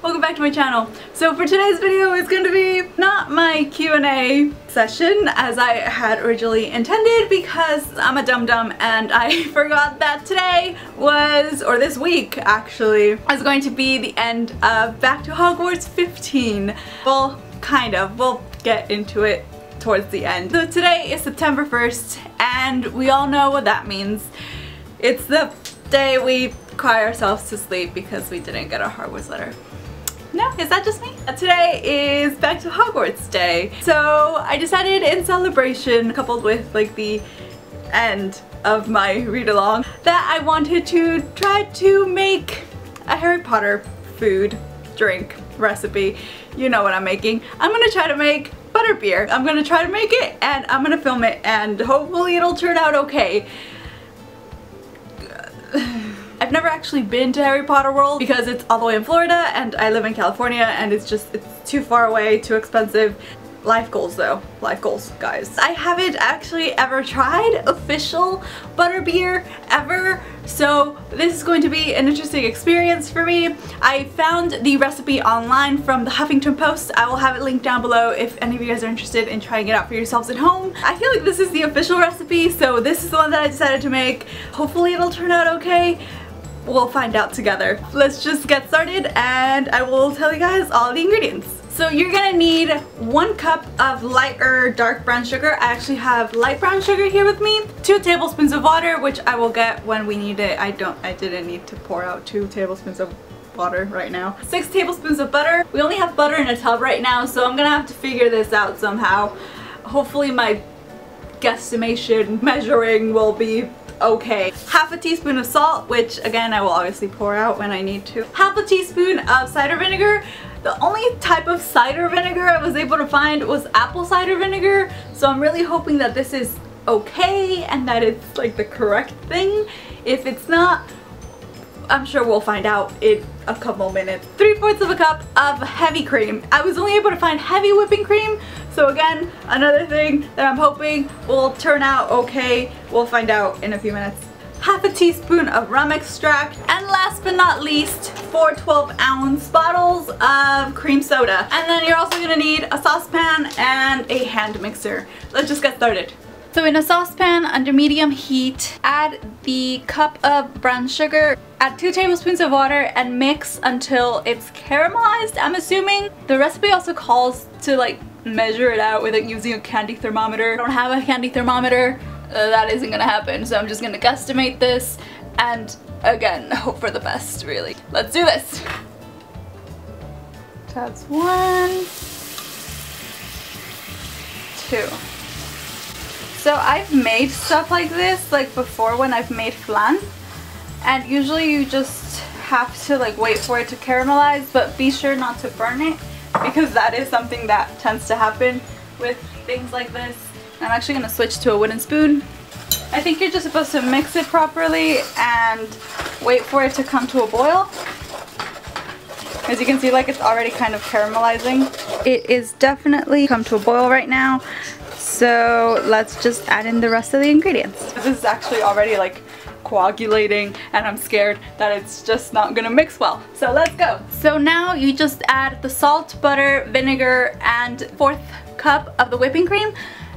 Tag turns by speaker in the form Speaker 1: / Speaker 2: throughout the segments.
Speaker 1: welcome back to my channel. So for today's video, it's going to be not my Q&A session as I had originally intended because I'm a dum-dum and I forgot that today was, or this week actually, is going to be the end of Back to Hogwarts 15. Well, kind of. We'll get into it towards the end. So today is September 1st and we all know what that means. It's the day we cry ourselves to sleep because we didn't get a Hogwarts letter. No, is that just me? Today is Back to Hogwarts Day. So I decided in celebration, coupled with like the end of my read-along, that I wanted to try to make a Harry Potter food, drink, recipe. You know what I'm making. I'm gonna try to make Butterbeer. I'm gonna try to make it and I'm gonna film it and hopefully it'll turn out okay. I've never actually been to Harry Potter World because it's all the way in Florida and I live in California and it's too far away, too expensive. Life goals though. Life goals, guys. I haven't actually ever tried official Butterbeer ever, so this is going to be an interesting experience for me. I found the recipe online from the Huffington Post. I will have it linked down below if any of you guys are interested in trying it out for yourselves at home. I feel like this is the official recipe, so this is the one that I decided to make. Hopefully it'll turn out okay. We'll find out together. Let's just get started and I will tell you guys all the ingredients. So you're gonna need 1 cup of light or dark brown sugar. I actually have light brown sugar here with me. 2 tablespoons of water, which I will get when we need it. I didn't need to pour out 2 tablespoons of water right now. 6 tablespoons of butter. We only have butter in a tub right now, so I'm gonna have to figure this out somehow. Hopefully my guesstimation measuring will be okay. Half a teaspoon of salt, which again I will obviously pour out when I need to. Half a teaspoon of cider vinegar. The only type of cider vinegar I was able to find was apple cider vinegar, so I'm really hoping that this is okay and that it's like the correct thing. If it's not, I'm sure we'll find out in a couple minutes. 3/4 of a cup of heavy cream. I was only able to find heavy whipping cream, so again, another thing that I'm hoping will turn out okay. We'll find out in a few minutes. Half a teaspoon of rum extract, and last but not least, 4 12-ounce bottles of cream soda. And then you're also gonna need a saucepan and a hand mixer. Let's just get started. So in a saucepan under medium heat, add the cup of brown sugar, add 2 tablespoons of water and mix until it's caramelized, I'm assuming. The recipe also calls to like measure it out with using a candy thermometer. I don't have a candy thermometer. That isn't gonna happen, so I'm just gonna guesstimate this and again hope for the best, really. Let's do this. That's 1, 2. So I've made stuff like this like before when I've made flan, and usually you just have to like wait for it to caramelize, but be sure not to burn it because that is something that tends to happen with things like this. I'm actually going to switch to a wooden spoon. I think you're just supposed to mix it properly and wait for it to come to a boil. As you can see, like it's already kind of caramelizing. It is definitely come to a boil right now. So let's just add in the rest of the ingredients. This is actually already like coagulating and I'm scared that it's just not gonna mix well. So let's go. So now you just add the salt, butter, vinegar, and 1/4 cup of the whipping cream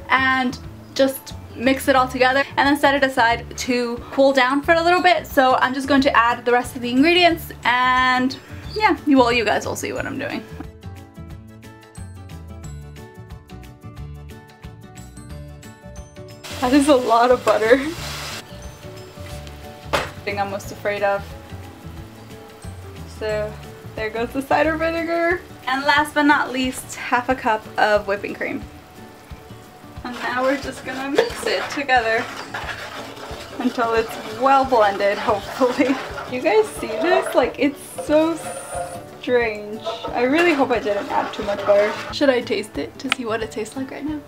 Speaker 1: and just mix it all together and then set it aside to cool down for a little bit. So I'm just going to add the rest of the ingredients and yeah, you guys will see what I'm doing. That is a lot of butter. Thing I'm most afraid of. So there goes the cider vinegar. And last but not least, half a cup of whipping cream. And now we're just gonna mix it together until it's well blended, hopefully. You guys see this? Like, it's so strange. I really hope I didn't add too much butter. Should I taste it to see what it tastes like right now?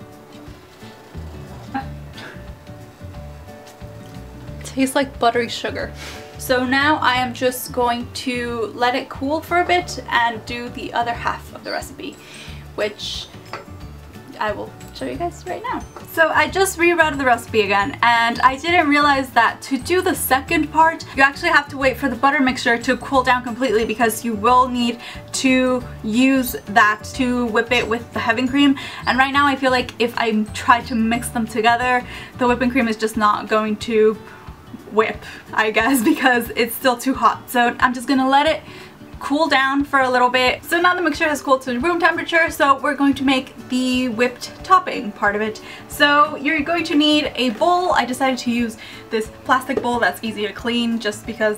Speaker 1: It tastes like buttery sugar. So now I am just going to let it cool for a bit and do the other half of the recipe, which I will show you guys right now. So I just reread the recipe again, and I didn't realize that to do the second part, you actually have to wait for the butter mixture to cool down completely, because you will need to use that to whip it with the heavy cream. And right now I feel like if I try to mix them together, the whipping cream is just not going to whip, I guess, because it's still too hot. So I'm just gonna let it cool down for a little bit. So now the mixture has cooled to room temperature, so we're going to make the whipped topping part of it. So you're going to need a bowl. I decided to use this plastic bowl that's easy to clean just because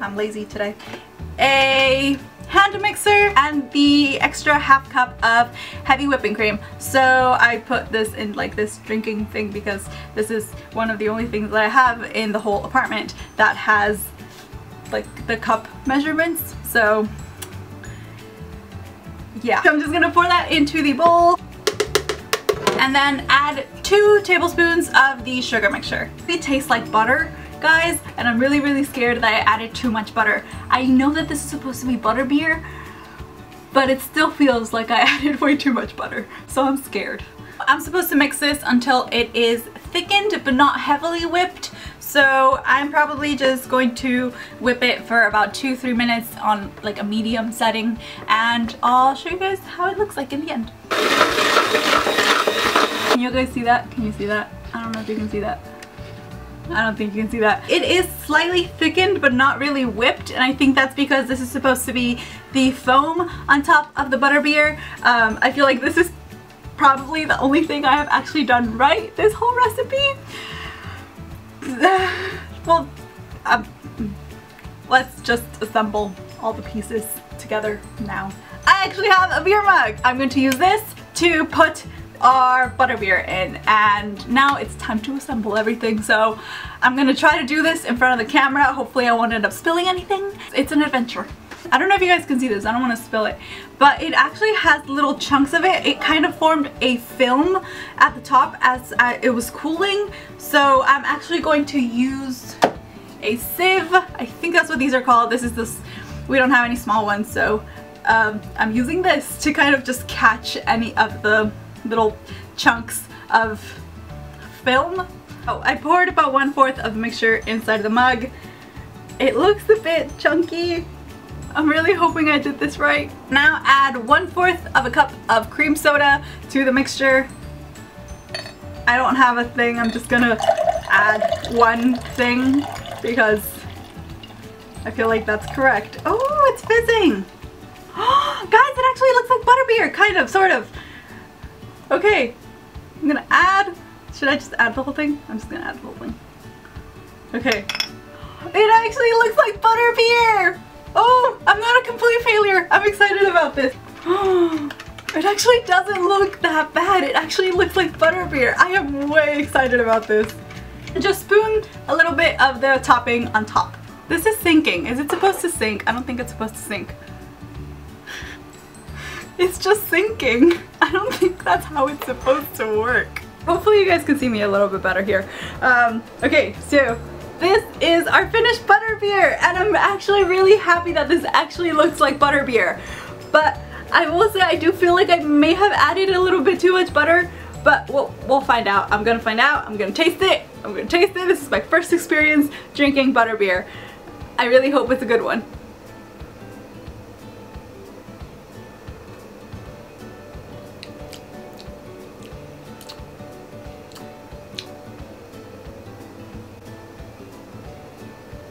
Speaker 1: I'm lazy today. A hand mixer and the extra half cup of heavy whipping cream. So I put this in like this drinking thing because this is one of the only things that I have in the whole apartment that has like the cup measurements. So yeah, so I'm just gonna pour that into the bowl and then add 2 tablespoons of the sugar mixture. It tastes like butter, guys, and I'm really scared that I added too much butter. I know that this is supposed to be butterbeer, but it still feels like I added way too much butter, so I'm scared. I'm supposed to mix this until it is thickened but not heavily whipped. So I'm probably just going to whip it for about 2-3 minutes on like a medium setting, and I'll show you guys how it looks like in the end. Can you guys see that? Can you see that? I don't know if you can see that. I don't think you can see that. It is slightly thickened but not really whipped, and I think that's because this is supposed to be the foam on top of the butterbeer. I feel like this is probably the only thing I have actually done right this whole recipe. Well, let's just assemble all the pieces together now. I actually have a beer mug. I'm going to use this to put our butterbeer in, and now it's time to assemble everything. So I'm gonna try to do this in front of the camera. Hopefully I won't end up spilling anything. It's an adventure. I don't know if you guys can see this, I don't want to spill it, but it actually has little chunks of it. It kind of formed a film at the top as it was cooling. So I'm actually going to use a sieve. I think that's what these are called. This is this, we don't have any small ones, so I'm using this to kind of just catch any of the little chunks of film. Oh, I poured about 1/4 of the mixture inside the mug. It looks a bit chunky. I'm really hoping I did this right. Now add 1/4 of a cup of cream soda to the mixture. I don't have a thing, I'm just gonna add one thing because I feel like that's correct. Oh, it's fizzing! Guys, it actually looks like butterbeer, kind of, sort of. Okay, I'm gonna add, should I just add the whole thing? I'm just gonna add the whole thing. Okay. It actually looks like butterbeer! Oh, I'm not a complete failure. I'm excited about this. It actually doesn't look that bad. It actually looks like butterbeer. I am way excited about this. Just spoon a little bit of the topping on top. This is sinking. Is it supposed to sink? I don't think it's supposed to sink. It's just sinking. I don't think that's how it's supposed to work. Hopefully you guys can see me a little bit better here. Okay, so this is our finished butterbeer, and I'm actually really happy that this actually looks like butterbeer. But I will say I do feel like I may have added a little bit too much butter, but we'll find out. I'm gonna find out. I'm gonna taste it. I'm gonna taste it. This is my first experience drinking butterbeer. I really hope it's a good one.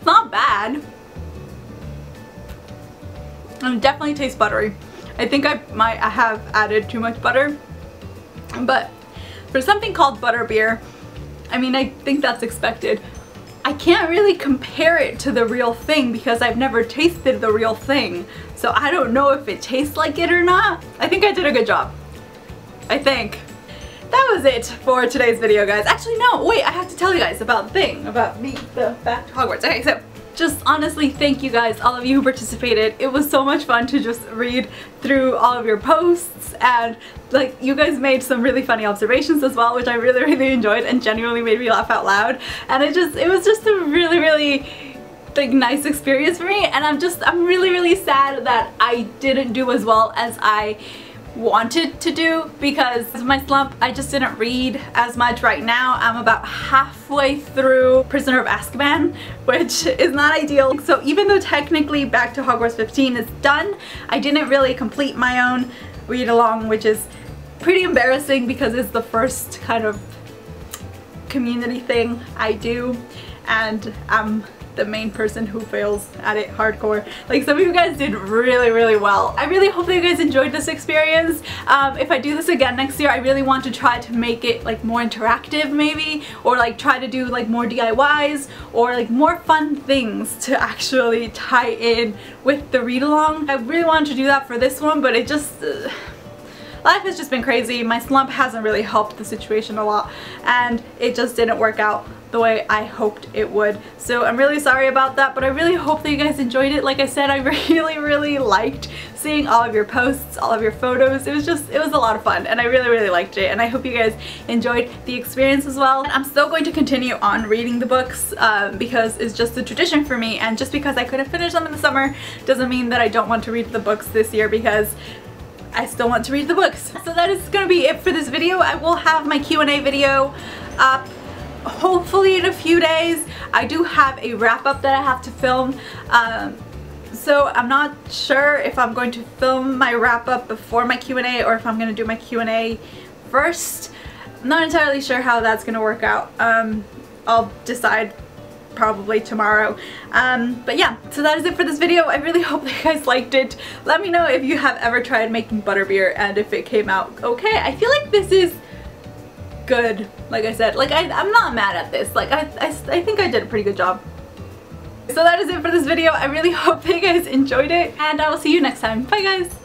Speaker 1: Not bad. It definitely tastes buttery. I think I have added too much butter, but for something called butterbeer, I mean, I think that's expected. I can't really compare it to the real thing because I've never tasted the real thing, so I don't know if it tastes like it or not. I think I did a good job. I think. That was it for today's video, guys. Actually, no, wait, I have to tell you guys about the thing, about the back to Hogwarts. Okay, so just honestly thank you guys, all of you who participated. It was so much fun to just read through all of your posts, and like you guys made some really funny observations as well, which I really enjoyed and genuinely made me laugh out loud. And it was just a really like nice experience for me, and I'm really sad that I didn't do as well as I wanted to do because of my slump. I just didn't read as much right now. I'm about halfway through Prisoner of Azkaban, which is not ideal. So even though technically Back to Hogwarts 15 is done, I didn't really complete my own read along, which is pretty embarrassing because it's the first kind of community thing I do, and I'm the main person who fails at it hardcore. Like, some of you guys did really well. I really hope that you guys enjoyed this experience. If I do this again next year, I really want to try to make it like more interactive maybe, or like try to do like more DIYs or like more fun things to actually tie in with the read along. I really wanted to do that for this one, but it just life has just been crazy. My slump hasn't really helped the situation a lot, and it just didn't work out the way I hoped it would. So I'm really sorry about that, but I really hope that you guys enjoyed it. Like I said, I really liked seeing all of your posts, all of your photos. It was a lot of fun, and I really liked it, and I hope you guys enjoyed the experience as well. And I'm still going to continue on reading the books because it's just a tradition for me, and just because I couldn't finish them in the summer doesn't mean that I don't want to read the books this year, because I still want to read the books. So that is gonna be it for this video. I will have my Q&A video up hopefully in a few days. I do have a wrap-up that I have to film, so I'm not sure if I'm going to film my wrap-up before my Q&A or if I'm going to do my Q&A first. I'm not entirely sure how that's going to work out. I'll decide probably tomorrow. But yeah, so that is it for this video. I really hope that you guys liked it. Let me know if you have ever tried making butterbeer and if it came out okay. I feel like this is good. Like I said, like I'm not mad at this. Like I think I did a pretty good job. So that is it for this video. I really hope that you guys enjoyed it, and I will see you next time. Bye guys!